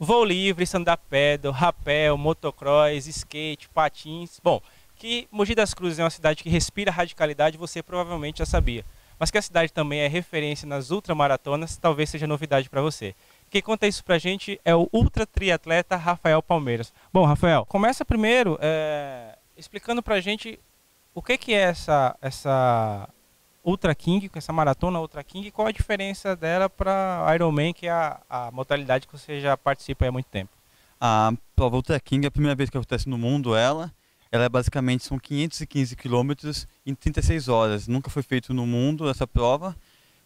voo livre, stand-up paddle, rapel, motocross, skate, patins. Bom, que Mogi das Cruzes é uma cidade que respira radicalidade, você provavelmente já sabia. Mas que a cidade também é referência nas ultramaratonas, talvez seja novidade para você. Quem conta isso pra gente é o ultra triatleta Rafael Palmeiras. Bom, Rafael, começa primeiro explicando pra gente o que é essa Ultra King, essa maratona Ultra King, e qual a diferença dela para Ironman, que é a modalidade que você já participa há muito tempo. A prova Ultra King é a primeira vez que acontece no mundo. Ela é basicamente, são 515 quilômetros em 36 horas. Nunca foi feito no mundo essa prova.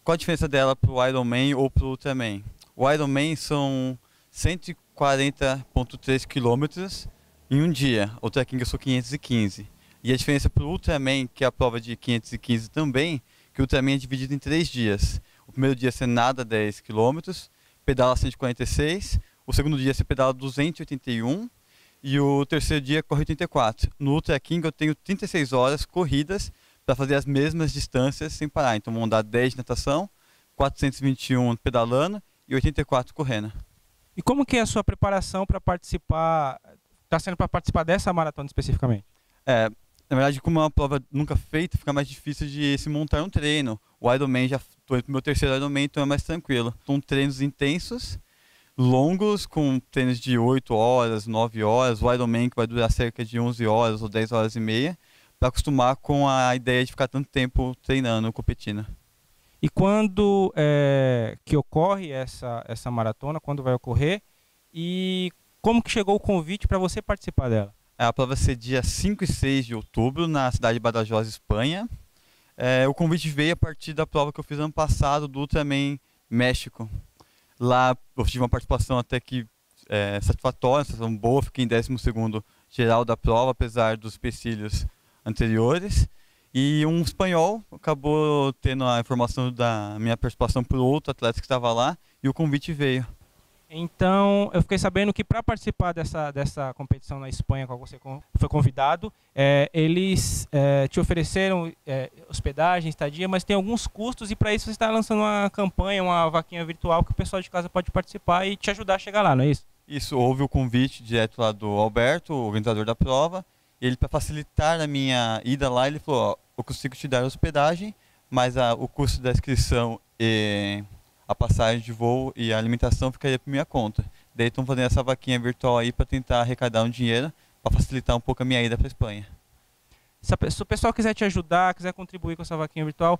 Qual a diferença dela para o Ironman ou para o Ultraman? O Ironman são 140,3 quilômetros em um dia. O Ultra King são 515. E a diferença para o Ultraman, que é a prova de 515 também, que o Ultraman é dividido em 3 dias. O primeiro dia você nada 10 quilômetros, pedala 146. O segundo dia você pedala 281. E o terceiro dia corre 84. No Ultra King eu tenho 36 horas corridas para fazer as mesmas distâncias sem parar. Então vão dar 10 de natação, 421 pedalando e 84 correndo. E como que é a sua preparação para participar, está sendo para participar dessa maratona especificamente? Na verdade, como é uma prova nunca feita, fica mais difícil de se montar um treino. O Ironman, já estou no meu terceiro Ironman, então é mais tranquilo. São treinos intensos, longos, com treinos de 8 horas, 9 horas. O Ironman que vai durar cerca de 11 horas ou 10 horas e meia, para acostumar com a ideia de ficar tanto tempo treinando, competindo. E quando que ocorre essa maratona, quando vai ocorrer? E como que chegou o convite para você participar dela? A prova vai ser dia 5 e 6 de outubro, na cidade de Badajoz, Espanha. O convite veio a partir da prova que eu fiz ano passado, do Ultraman México. Lá eu tive uma participação até que satisfatória, uma boa, fiquei em 12º geral da prova, apesar dos empecilhos anteriores. E um espanhol acabou tendo a informação da minha participação por outro atleta que estava lá, e o convite veio. Então, eu fiquei sabendo que para participar dessa competição na Espanha, qual você foi convidado, eles te ofereceram hospedagem, estadia, mas tem alguns custos, e para isso você está lançando uma campanha, uma vaquinha virtual que o pessoal de casa pode participar e te ajudar a chegar lá, não é isso? Isso, houve o convite direto lá do Alberto, o organizador da prova. Ele, para facilitar a minha ida lá, ele falou: eu consigo te dar hospedagem, mas o custo da inscrição e a passagem de voo e a alimentação ficaria por minha conta. Daí estão fazendo essa vaquinha virtual aí para tentar arrecadar um dinheiro para facilitar um pouco a minha ida para a Espanha. Se o pessoal quiser te ajudar, quiser contribuir com essa vaquinha virtual,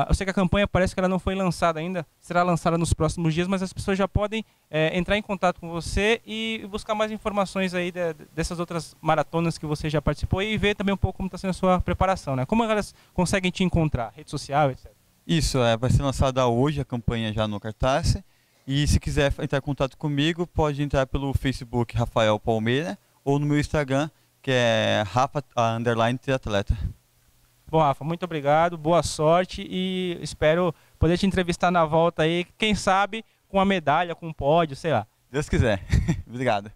eu sei que a campanha parece que ela não foi lançada ainda, será lançada nos próximos dias, mas as pessoas já podem entrar em contato com você e buscar mais informações aí dessas outras maratonas que você já participou, e ver também um pouco como está sendo a sua preparação, né? Como elas conseguem te encontrar? Rede social, etc. Isso, vai ser lançada hoje a campanha já no cartaz. E se quiser entrar em contato comigo, pode entrar pelo Facebook Rafael Palmeira ou no meu Instagram, que é Rafa_triatleta. Bom, Rafa, muito obrigado, boa sorte, e espero poder te entrevistar na volta aí, quem sabe com uma medalha, com um pódio, sei lá. Deus quiser. Obrigado.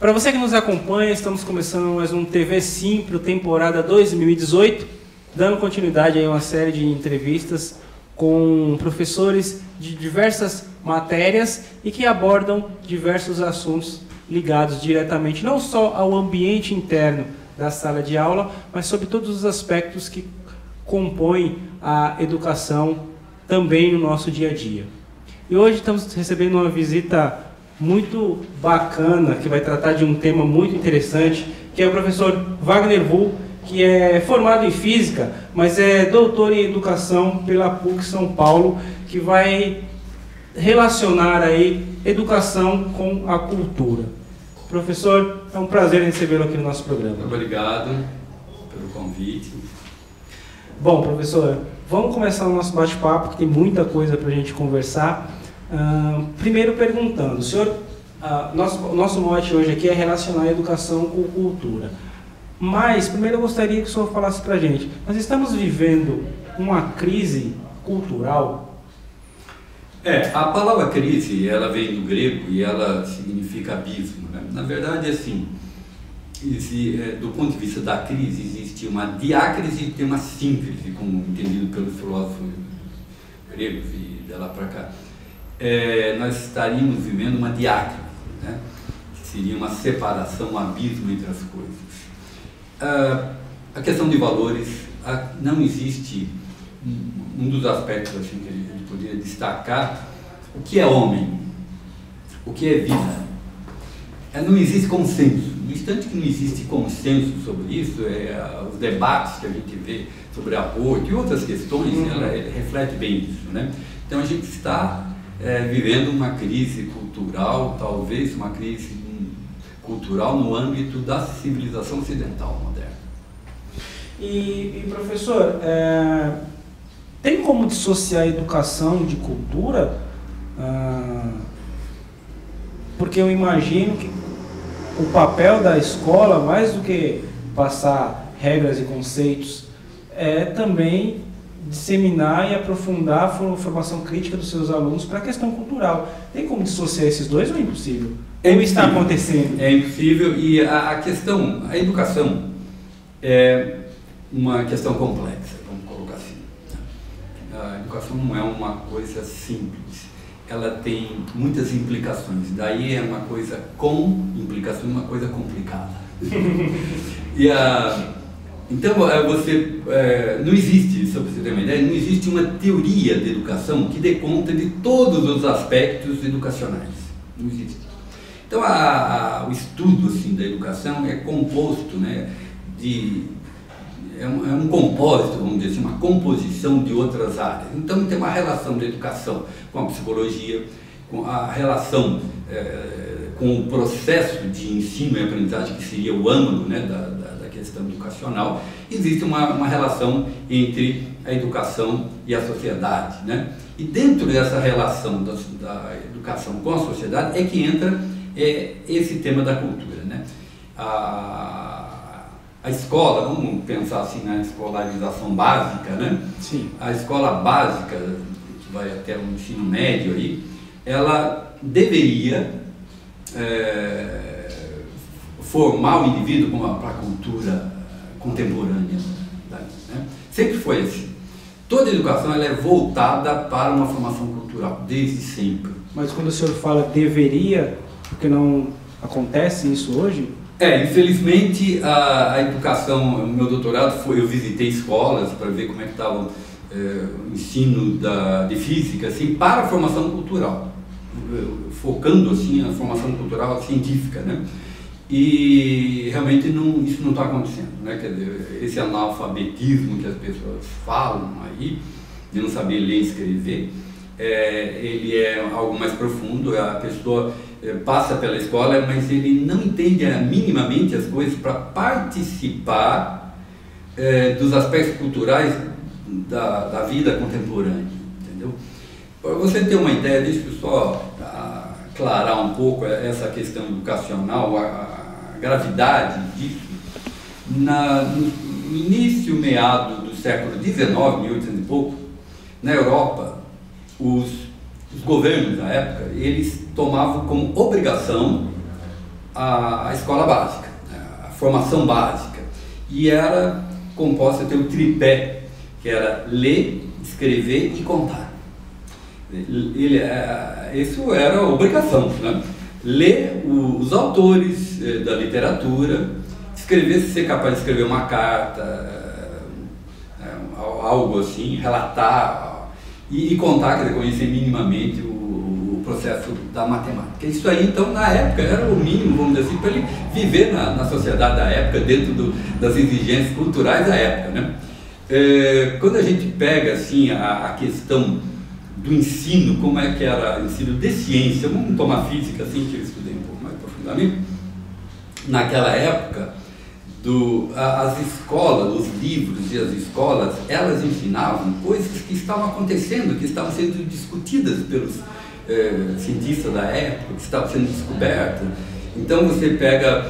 Para você que nos acompanha, estamos começando mais um TV Simpro, temporada 2018, dando continuidade a uma série de entrevistas com professores de diversas matérias e que abordam diversos assuntos ligados diretamente não só ao ambiente interno da sala de aula, mas sobre todos os aspectos que compõem a educação também no nosso dia a dia. E hoje estamos recebendo uma visita muito bacana, que vai tratar de um tema muito interessante, que é o professor Wagner Wuhl, que é formado em Física, mas é doutor em Educação pela PUC São Paulo, que vai relacionar aí educação com a cultura. Professor, é um prazer recebê-lo aqui no nosso programa. Obrigado pelo convite. Bom, professor, vamos começar o nosso bate-papo, que tem muita coisa para a gente conversar. Primeiro perguntando, o senhor, nosso mote hoje aqui é relacionar a educação com cultura. Mas, primeiro eu gostaria que o senhor falasse para a gente, nós estamos vivendo uma crise cultural? A palavra crise, ela vem do grego e ela significa abismo, né? Na verdade, assim, do ponto de vista da crise, existe uma diácrise e tem uma síncrise, como entendido pelos filósofos gregos e de lá para cá. Nós estaríamos vivendo uma diácrise, né? Que seria uma separação, um abismo entre as coisas. A questão de valores, não existe um dos aspectos assim, que a gente poderia destacar: o que é homem, o que é vida. Não existe consenso. No instante que não existe consenso sobre isso, os debates que a gente vê sobre aborto e outras questões, ela reflete bem isso, né? Então a gente está vivendo uma crise cultural, talvez uma crise cultural no âmbito da civilização ocidental moderna. E professor, tem como dissociar a educação de cultura? Porque eu imagino que o papel da escola, mais do que passar regras e conceitos, é também disseminar e aprofundar a formação crítica dos seus alunos para a questão cultural. Tem como dissociar esses dois ou é impossível? Ou está acontecendo? É impossível, e a educação é uma questão complexa, vamos colocar assim. A educação não é uma coisa simples. Ela tem muitas implicações, daí é uma coisa com implicações, uma coisa complicada. Então, não existe, só para você ter uma ideia, não existe uma teoria de educação que dê conta de todos os aspectos educacionais. Não existe. Então, o estudo assim, da educação é composto, né, é um compósito, vamos dizer assim, uma composição de outras áreas. Então tem uma relação da educação com a psicologia, com a relação com o processo de ensino e aprendizagem, que seria o âmago, né, da questão educacional. Existe uma relação entre a educação e a sociedade, né? E dentro dessa relação da educação com a sociedade é que entra esse tema da cultura, né? A escola, vamos pensar assim na escolarização básica, né? Sim. A escola básica, que vai até o ensino médio aí, ela deveria formar o indivíduo para a cultura contemporânea, né? Sempre foi assim. Toda educação ela é voltada para uma formação cultural, desde sempre. Mas quando o senhor fala deveria, porque não acontece isso hoje? Infelizmente a educação, o meu doutorado eu visitei escolas para ver como é que estava o ensino de física, assim, para a formação cultural, focando assim a formação cultural científica, né? E realmente isso não está acontecendo, né? Quer dizer, esse analfabetismo que as pessoas falam aí, de não saber ler e escrever, ele é algo mais profundo. A pessoa passa pela escola, mas ele não entende minimamente as coisas para participar dos aspectos culturais da vida contemporânea, entendeu? Para você ter uma ideia, deixa eu só aclarar um pouco essa questão educacional, a gravidade disso. No início, meado do século XIX, 1800 e pouco, na Europa, os governos da época, eles tomavam como obrigação a escola básica, a formação básica, e era composta de ter o tripé, que era ler, escrever e contar. Isso era obrigação, né? Ler os autores da literatura, escrever, ser capaz de escrever uma carta, algo assim, relatar, e contar, quer dizer, conhecer minimamente o processo da matemática. Isso aí, então, na época, era o mínimo, vamos dizer assim, para ele viver na sociedade da época, dentro das exigências culturais da época, né? Quando a gente pega, assim, a questão do ensino, como é que era o ensino de ciência, vamos tomar física, assim, que eu estudei um pouco mais profundamente, naquela época, as escolas, os livros e as escolas, elas ensinavam coisas que estavam acontecendo, que estavam sendo discutidas pelos cientistas da época, que estavam sendo descobertas. Então você pega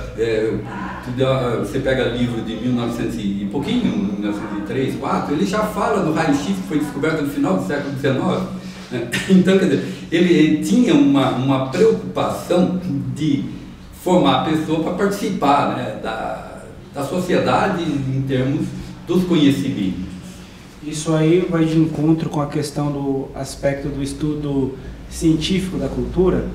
livro de 1900 e pouquinho, 1903, 1904, ele já fala do raio-x que foi descoberto no final do século XIX. Né? Então, quer dizer, ele tinha uma preocupação de formar a pessoa para participar, né, da sociedade em termos dos conhecimentos. Isso aí vai de encontro com a questão do aspecto do estudo científico da cultura?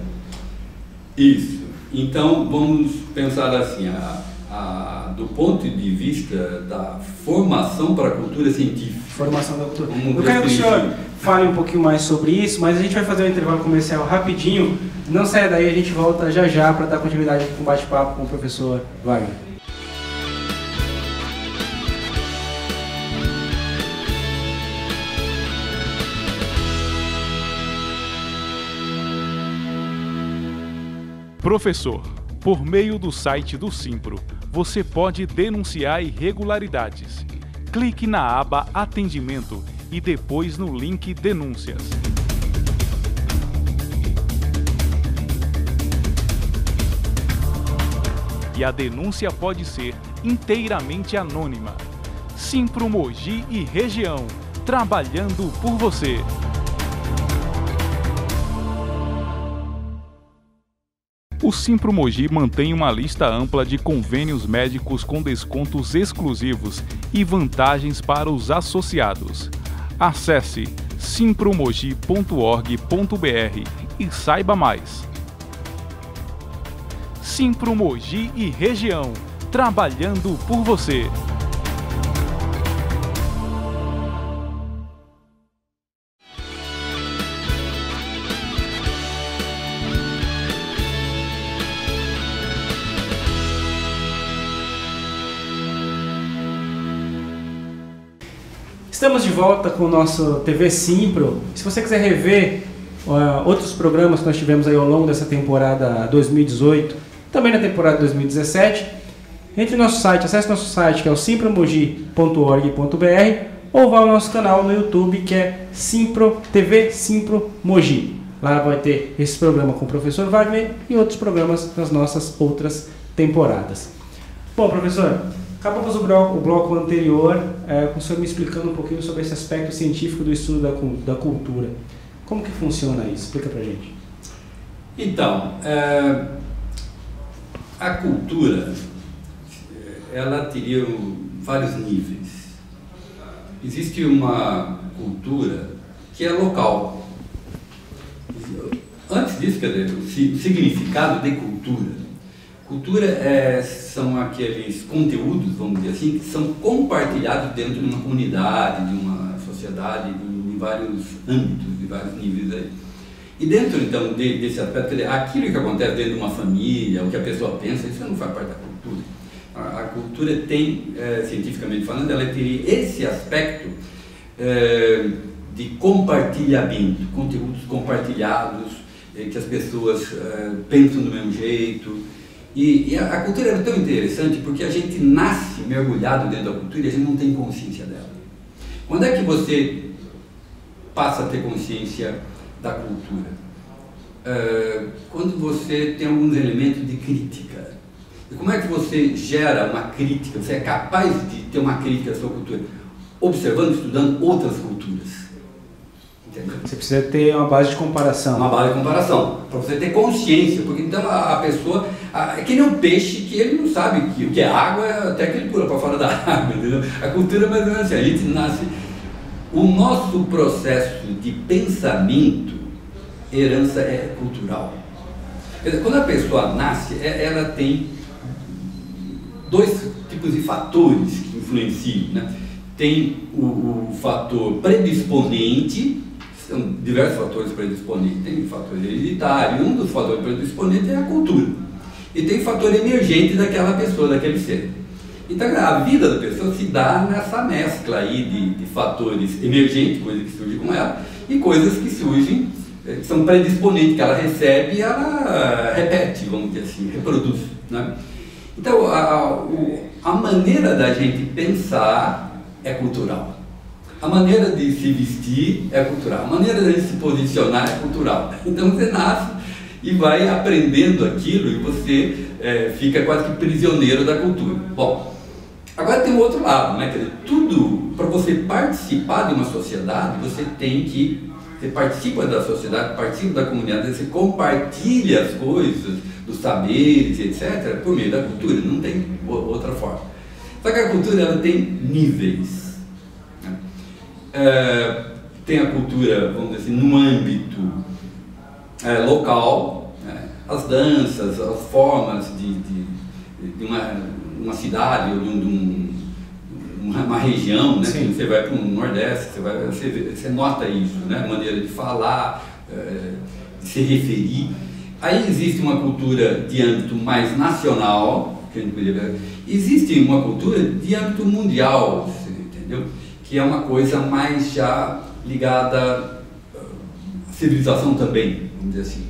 Isso. Então, vamos pensar assim, do ponto de vista da formação para a cultura científica. Formação da cultura. Eu quero que o senhor fale um pouquinho mais sobre isso, mas a gente vai fazer um intervalo comercial rapidinho. Não saia daí, a gente volta já já para dar continuidade com o bate-papo com o professor Wagner. Professor, por meio do site do Simpro, você pode denunciar irregularidades. Clique na aba Atendimento e depois no link Denúncias. E a denúncia pode ser inteiramente anônima. Simpro Mogi e região, trabalhando por você. O Simpro Mogi mantém uma lista ampla de convênios médicos com descontos exclusivos e vantagens para os associados. Acesse simpromogi.org.br e saiba mais. Simpro Mogi e região, trabalhando por você. Estamos de volta com o nosso TV Simpro. Se você quiser rever outros programas que nós tivemos aí ao longo dessa temporada 2018, também na temporada 2017, entre no nosso site, acesse nosso site que é o simpromogi.org.br ou vá ao nosso canal no YouTube que é Simpro TV Simpro Mogi. Lá vai ter esse programa com o professor Wagner e outros programas das nossas outras temporadas. Bom, professor, acabamos o bloco anterior com o senhor me explicando um pouquinho sobre esse aspecto científico do estudo da cultura. Como que funciona isso? Explica pra gente. Então, a cultura, ela teria vários níveis. Existe uma cultura que é local. Antes disso, quer dizer, o significado de cultura. Cultura são aqueles conteúdos, vamos dizer assim, que são compartilhados dentro de uma comunidade, de uma sociedade, em vários âmbitos, de vários níveis aí. E dentro, então, desse aspecto, quer dizer, aquilo que acontece dentro de uma família, o que a pessoa pensa, isso não faz parte da cultura. A cultura tem, cientificamente falando, ela teria esse aspecto de compartilhamento, conteúdos compartilhados, que as pessoas pensam do mesmo jeito. E a cultura é tão interessante porque a gente nasce mergulhado dentro da cultura e a gente não tem consciência dela. Quando é que você passa a ter consciência da cultura? Quando você tem alguns elementos de crítica. E como é que você gera uma crítica? Você é capaz de ter uma crítica à sua cultura? Observando, estudando outras culturas. Entendeu? Você precisa ter uma base de comparação. Uma base de comparação, para você ter consciência, porque então a pessoa, é que nem um peixe que ele não sabe que o que é água, até que ele pula para fora da água, entendeu? A cultura é mais ou menos assim, a gente nasce. O nosso processo de pensamento, herança é cultural. Quer dizer, quando a pessoa nasce, ela tem dois tipos de fatores que influenciam, né? Tem o fator predisponente. São diversos fatores predisponentes, tem o fator hereditário, um dos fatores predisponentes é a cultura. E tem o fator emergente daquela pessoa, daquele ser. Então a vida da pessoa se dá nessa mescla aí de fatores emergentes, coisas que surgem com ela, e coisas que surgem, que são predisponentes, que ela recebe e ela repete, vamos dizer assim, reproduz, né? Então a maneira da gente pensar é cultural. A maneira de se vestir é cultural, a maneira de se posicionar é cultural. Então você nasce e vai aprendendo aquilo e você fica quase que prisioneiro da cultura. Bom, agora tem o outro lado, né? Quer dizer, tudo, para você participar de uma sociedade, você tem que Você participa da sociedade, participa da comunidade, você compartilha as coisas, dos saberes, etc., por meio da cultura, não tem outra forma. Só que a cultura ela tem níveis. Né? Tem a cultura, vamos dizer assim, no âmbito local, né? As danças, as formas de uma cidade ou de uma região, né? Que você vai para o Nordeste, você nota isso, né? Maneira de falar, de se referir. Aí existe uma cultura de âmbito mais nacional, que a gente poderia ver. Existe uma cultura de âmbito mundial, entendeu? Que é uma coisa mais já ligada à civilização também, vamos dizer assim.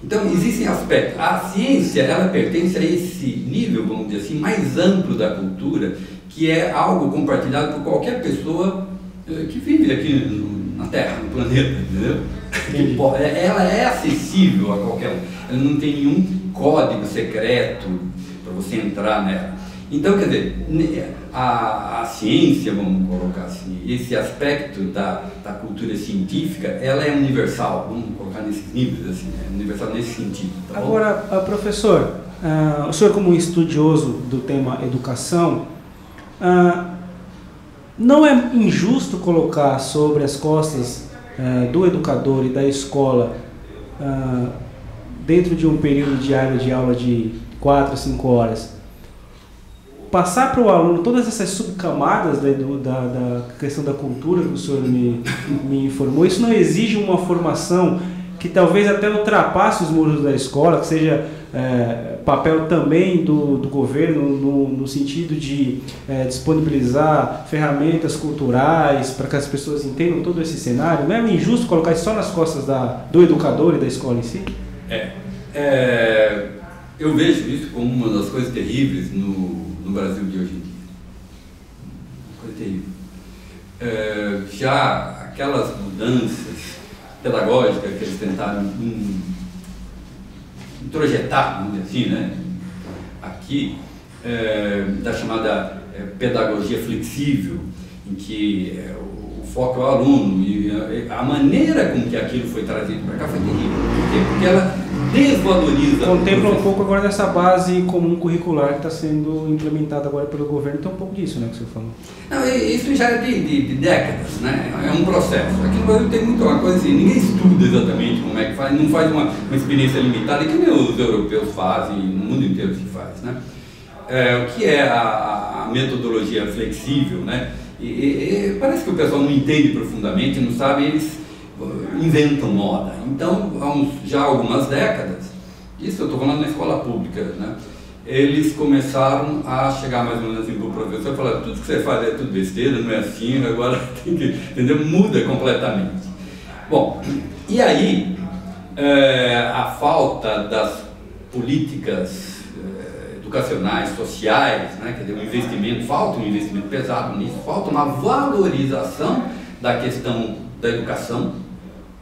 Então existem aspectos. A ciência, ela pertence a esse nível, vamos dizer assim, mais amplo da cultura, que é algo compartilhado por qualquer pessoa que vive aqui na Terra, no planeta, entendeu? Ela é acessível a qualquer um. Ela não tem nenhum código secreto para você entrar nela. Então, quer dizer, a ciência, vamos colocar assim, esse aspecto da cultura científica, ela é universal, vamos colocar nesses níveis, assim, é universal nesse sentido. Tá bom? Agora, professor, o senhor como estudioso do tema educação, não é injusto colocar sobre as costas do educador e da escola, dentro de um período diário de aula de 4 a 5 horas, passar para o aluno todas essas subcamadas da questão da cultura que o senhor me informou? Isso não exige uma formação que talvez até ultrapasse os muros da escola, que seja papel também do governo no sentido de disponibilizar ferramentas culturais para que as pessoas entendam todo esse cenário? Não é injusto colocar isso só nas costas do educador e da escola em si? Eu vejo isso como uma das coisas terríveis no Brasil de hoje em dia. Uma coisa terrível. Já aquelas mudanças pedagógicas que eles tentaram introjetar, vamos dizer assim, né? Aqui, da chamada pedagogia flexível, em que o foco é o aluno, e a maneira com que aquilo foi trazido para cá foi terrível. Por quê? Porque ela desvaloriza. Contempla um pouco agora dessa base comum curricular que está sendo implementada agora pelo governo, então um pouco disso, né, que você falou. Não, isso já é de décadas, né? É um processo. Aqui no Brasil tem muita coisa assim, ninguém estuda exatamente como é que faz, não faz uma experiência limitada, que nem os europeus fazem, no mundo inteiro se faz, né? O que é a metodologia flexível, né? E parece que o pessoal não entende profundamente, não sabe, eles inventam moda. Então, já há algumas décadas, isso eu estou falando na escola pública, né? Eles começaram a chegar mais ou menos assim para o professor e falar: tudo que você faz é tudo besteira, não é assim, agora tem que, entendeu? Muda completamente. Bom, e aí a falta das políticas educacionais, sociais, né? Quer dizer, falta um investimento pesado nisso, falta uma valorização da questão da educação,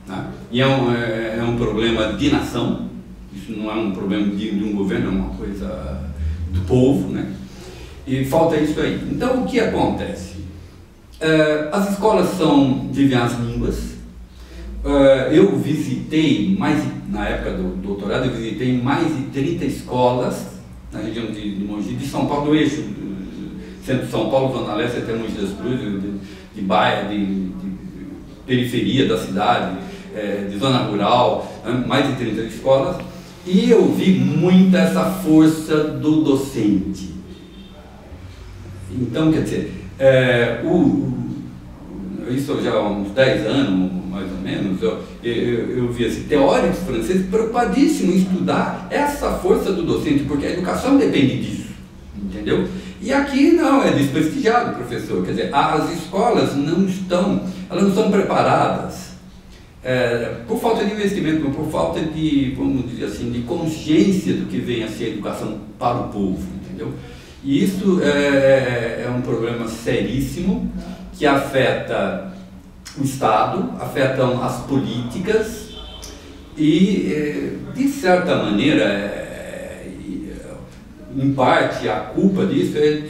né? E é um problema de nação. Isso não é um problema de um governo, é uma coisa do povo, né? E falta isso aí. Então, o que acontece? As escolas vivem as línguas. Eu visitei, na época do doutorado, eu visitei mais de 30 escolas na região de Mogi, de São Paulo, do eixo, centro de São Paulo, Zona Leste, até Mogi das Cruzes, de bairro, de periferia da cidade, de zona rural, mais de 30 escolas. E eu vi muita essa força do docente. Então, quer dizer, isso já há uns 10 anos, mais ou menos, eu vi assim, teóricos franceses preocupadíssimos em estudar essa força do docente, porque a educação depende disso, entendeu? E aqui não, é desprestigiado, professor. Quer dizer, as escolas não estão preparadas. Por falta de investimento, por falta de, vamos dizer assim, de consciência do que vem a ser a educação para o povo, entendeu? E isso é um problema seríssimo que afeta o Estado, afetam as políticas e, de certa maneira, em parte, a culpa disso é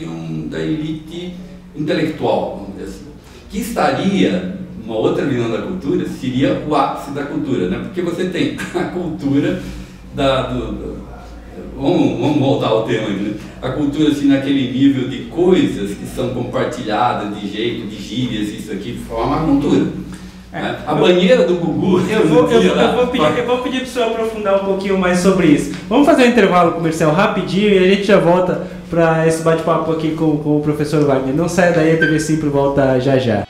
da elite intelectual, vamos dizer assim, que estaria uma outra visão da cultura, seria o ápice da cultura, né? Porque você tem a cultura vamos voltar ao tema ainda, né? A cultura assim, naquele nível de coisas que são compartilhadas de jeito, de gírias, isso aqui, forma a cultura. Né? A banheira do Gugu... Eu vou pedir para o senhor aprofundar um pouquinho mais sobre isso. Vamos fazer um intervalo comercial rapidinho e a gente já volta para esse bate-papo aqui com o professor Wagner. Não saia daí, a TV Simpro volta já já.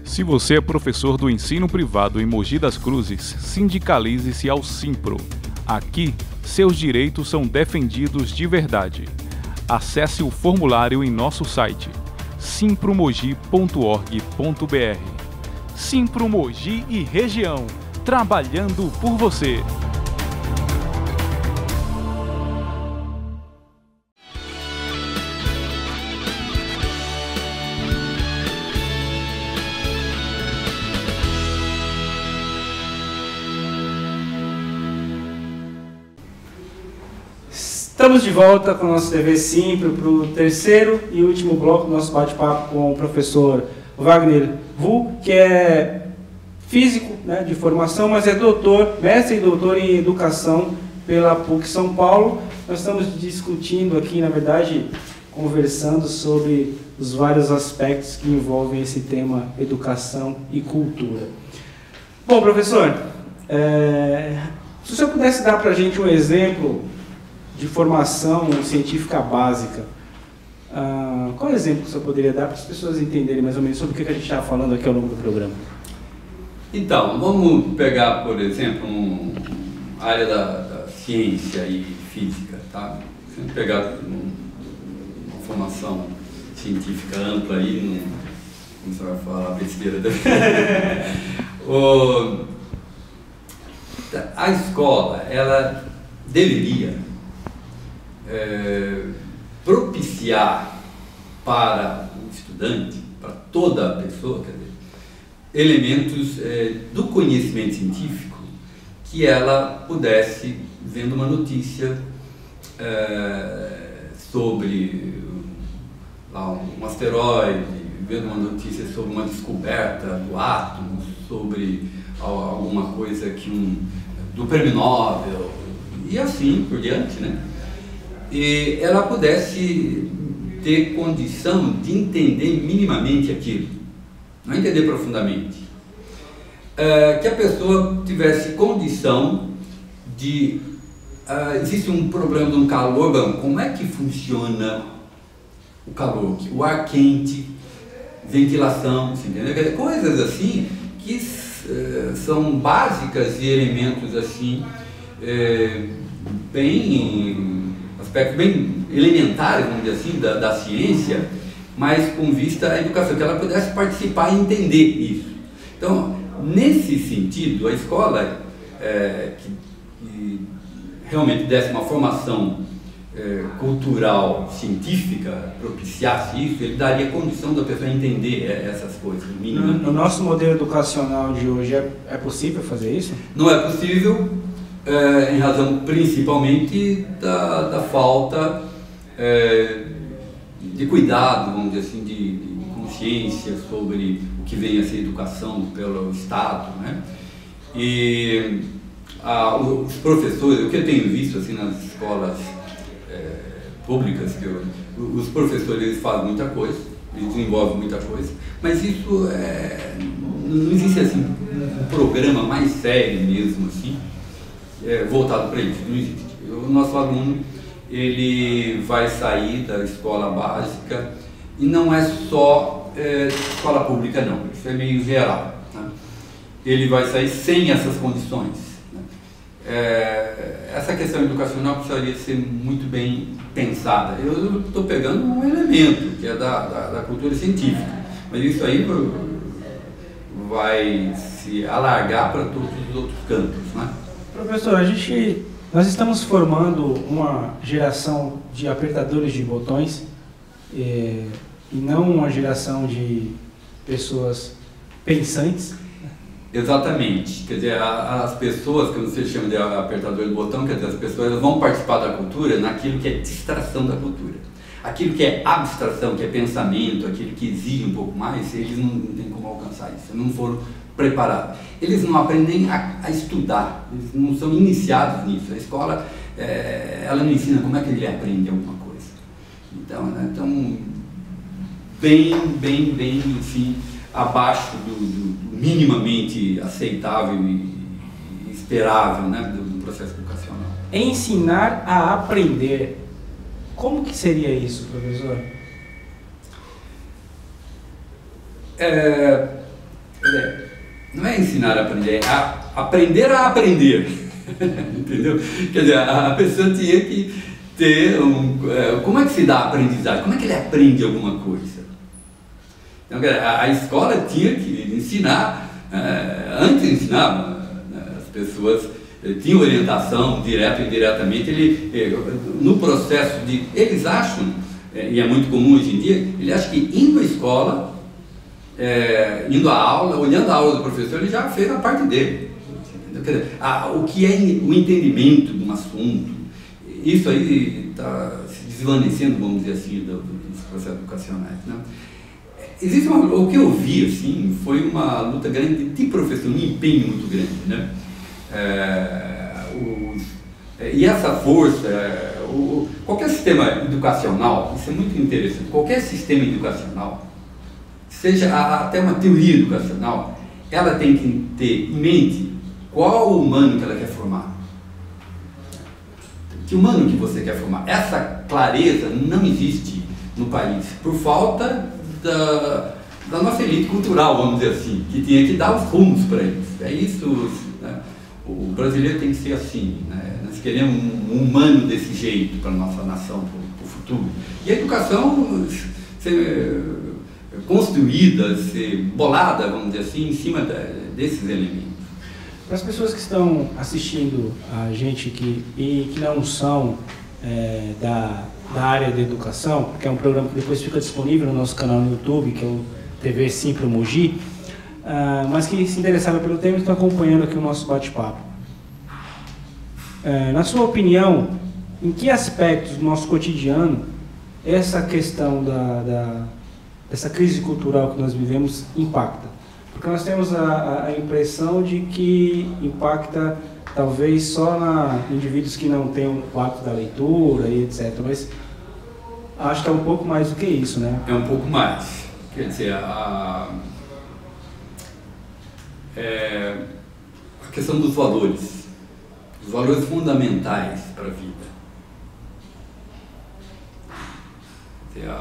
Se você é professor do ensino privado em Mogi das Cruzes, sindicalize-se ao Simpro. Aqui, seus direitos são defendidos de verdade. Acesse o formulário em nosso site, simpromogi.org.br. Simpro Mogi e região, trabalhando por você. Estamos de volta com a nossa TV Simpro para o terceiro e último bloco do nosso bate-papo com o professor Wagner Vu, que é físico, né, de formação, mas é mestre e doutor em educação pela PUC São Paulo. Nós estamos discutindo aqui, na verdade, conversando sobre os vários aspectos que envolvem esse tema educação e cultura. Bom, professor, se o senhor pudesse dar para a gente um exemplo de formação científica básica, qual exemplo que o senhor poderia dar para as pessoas entenderem mais ou menos sobre o que a gente está falando aqui ao longo do programa? Então, vamos pegar, por exemplo, a área da ciência e física, tá? Vamos pegar uma formação científica ampla aí, não você vai falar besteira da a escola, ela deveria propiciar para o estudante, para toda a pessoa, quer dizer, elementos do conhecimento científico que ela pudesse, vendo uma notícia sobre um asteroide, vendo uma notícia sobre uma descoberta do átomo, sobre alguma coisa do Prêmio Nobel, e assim por diante, né? E ela pudesse ter condição de entender minimamente aquilo, não entender profundamente, que a pessoa tivesse condição de existe um problema de um calor, como é que funciona o calor, o ar quente, ventilação, entendeu? Coisas assim que são básicas e elementos assim aspectos bem elementares, vamos dizer assim, da ciência, mas com vista à educação, que ela pudesse participar e entender isso. Então, nesse sentido, a escola que realmente desse uma formação cultural, científica, propiciasse isso, ele daria condição da pessoa entender essas coisas. No nosso modelo educacional de hoje, é possível fazer isso? Não é possível, em razão principalmente da falta de cuidado, vamos dizer assim, de consciência sobre o que vem a ser educação pelo Estado, né? E os professores, o que eu tenho visto assim nas escolas públicas, os professores eles fazem muita coisa, eles desenvolvem muita coisa, mas isso não existe assim um programa mais sério mesmo assim, voltado para isso, não existe. O nosso aluno, ele vai sair da escola básica, e não é só escola pública não, isso é meio geral, né? Ele vai sair sem essas condições, né? Essa questão educacional precisaria ser muito bem pensada. Eu estou pegando um elemento que é da cultura científica, mas isso aí vai se alargar para todos os outros campos, né? Professor, nós estamos formando uma geração de apertadores de botões e não uma geração de pessoas pensantes. Exatamente. Quer dizer, as pessoas, que você chama de apertador do botão, quer dizer, as pessoas elas vão participar da cultura naquilo que é distração da cultura. Aquilo que é abstração, que é pensamento, aquilo que exige um pouco mais, eles não têm como alcançar isso, não foram preparados. Eles não aprendem a estudar, eles não são iniciados nisso. A escola, ela não ensina como é que ele aprende alguma coisa. Então, bem, enfim, abaixo do minimamente aceitável e esperável, né, do processo educacional. Ensinar a aprender. Como que seria isso, professor? Não é ensinar a aprender, é aprender a aprender. Entendeu? Quer dizer, a pessoa tinha que ter como é que se dá a aprendizagem? Como é que ele aprende alguma coisa? Então, a escola tinha que ensinar, antes ensinava, as pessoas tinham orientação, direta ou indiretamente, no processo de, eles acham, e é muito comum hoje em dia, ele acha que indo à escola, indo à aula, olhando a aula do professor, ele já fez a parte dele. Quer dizer, o que é o entendimento de um assunto, isso aí está se desvanecendo, vamos dizer assim, dos processos educacionais, né? Existe o que eu vi, assim, foi uma luta grande de professor, um empenho muito grande, né? E essa força, qualquer sistema educacional, isso é muito interessante, qualquer sistema educacional, seja até uma teoria educacional, ela tem que ter em mente qual o humano que ela quer formar. Que humano que você quer formar? Essa clareza não existe no país, por falta da nossa elite cultural, vamos dizer assim, que tinha que dar os rumos para eles. É isso, né? O brasileiro tem que ser assim, né? Nós queremos um humano desse jeito para a nossa nação, para o futuro. E a educação ser construída, ser bolada, vamos dizer assim, em cima desses elementos. Para as pessoas que estão assistindo a gente e que não são da área da educação, porque é um programa que depois fica disponível no nosso canal no YouTube, que é o TV Simpro Mogi, mas que se interessaram pelo tema e estão acompanhando aqui o nosso bate-papo. Na sua opinião, em que aspectos do nosso cotidiano essa questão dessa crise cultural que nós vivemos impacta? Porque nós temos a impressão de que impacta talvez só em indivíduos que não têm o hábito da leitura e etc. Mas acho que é um pouco mais do que isso, né? É um pouco mais. Quer dizer, a questão dos valores fundamentais para a vida. Quer dizer,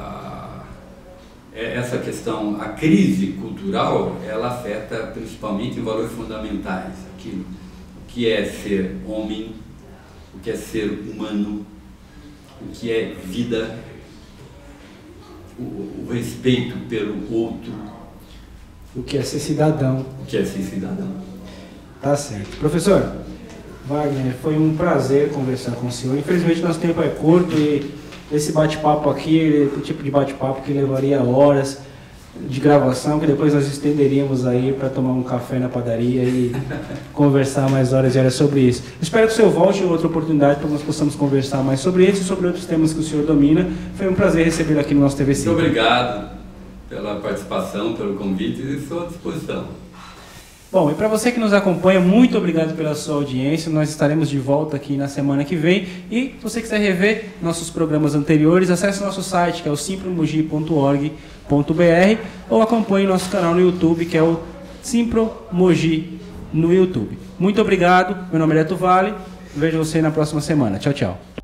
essa questão, a crise cultural, ela afeta principalmente valores fundamentais, aquilo que é ser homem, o que é ser humano, o que é vida, o respeito pelo outro. O que é ser cidadão. O que é ser cidadão. Tá certo. Professor Wagner, foi um prazer conversar com o senhor. Infelizmente nosso tempo é curto e esse bate-papo aqui é o tipo de bate-papo que levaria horas de gravação, que depois nós estenderíamos aí para tomar um café na padaria e conversar mais horas e horas sobre isso. Espero que o senhor volte em outra oportunidade para que nós possamos conversar mais sobre isso e sobre outros temas que o senhor domina. Foi um prazer recebê-lo aqui no nosso TV Simpro. Muito obrigado pela participação, pelo convite e estou à disposição. Bom, e para você que nos acompanha, muito obrigado pela sua audiência. Nós estaremos de volta aqui na semana que vem. E se você quiser rever nossos programas anteriores, acesse o nosso site, que é o simpromogi.org.br, ou acompanhe nosso canal no YouTube, que é o Simpro Mogi no YouTube. Muito obrigado. Meu nome é Neto Vale. Vejo você na próxima semana. Tchau, tchau.